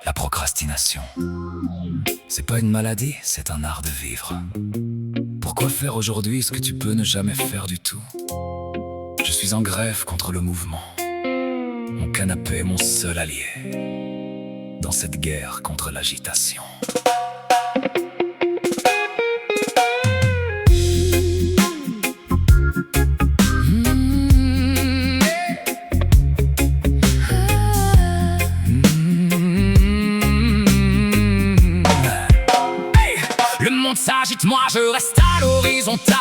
La procrastination, c'est pas une maladie, c'est un art de vivre. Pourquoi faire aujourd'hui ce que tu peux ne jamais faire du tout? Je suis en grève contre le mouvement. Mon canapé est mon seul allié dans cette guerre contre l'agitation. Le monde s'agite, moi je reste à l'horizontale.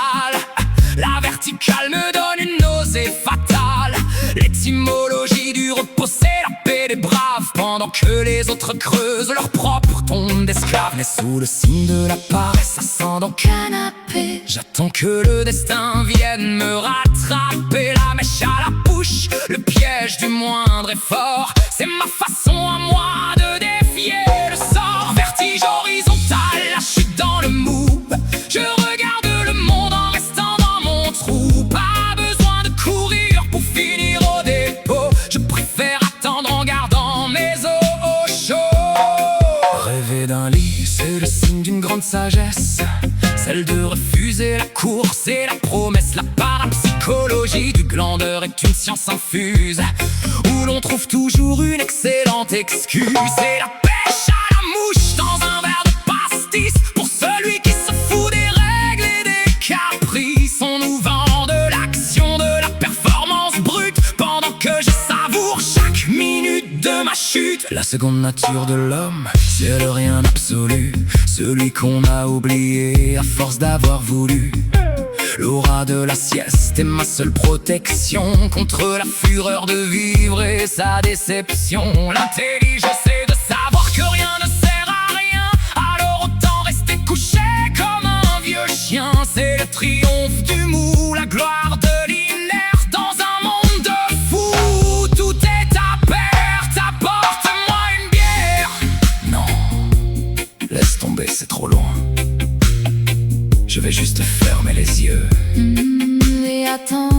La verticale me donne une nausée fatale. L'étymologie du repos, c'est la paix des braves, pendant que les autres creusent leur propre tombe d'esclaves. Né sous le signe de la paresse, ascendant canapé, j'attends que le destin vienne me rattraper. La mèche à la bouche, le piège du moindre effort, c'est ma façon à moi de défier le sort. Vertige horizontal, là je suis dans le mou. Je regarde le monde en restant dans mon trou. Pas besoin de courir pour finir au dépôt. Je préfère attendre en gardant mes os au chaud. Rêver d'un lit, c'est le signe d'une grande sagesse. Celle de refuser la course et la promesse. La parapsychologie du glandeur est une science infuse, où l'on trouve toujours une excellente excuse. C'est la pêche à la mouche dans un verre de pastis, pour celui qui se fout des règles et des caprices. On nous vend de l'action, de la performance brute, pendant que je savoure chaque minute de ma chute. La seconde nature de l'homme, c'est le rien absolu, celui qu'on a oublié à force d'avoir voulu. L'aura de la sieste est ma seule protection contre la fureur de vivre et sa déception. L'intelligence est de savoir que rien ne sert à rien, alors autant rester couché comme un vieux chien. C'est le triomphe du mou, la gloire de l'inerte dans un monde de fous. Tout est à perte, apporte-moi une bière. Non, laisse tomber, c'est trop loin. Je vais juste fermer les yeux et attendre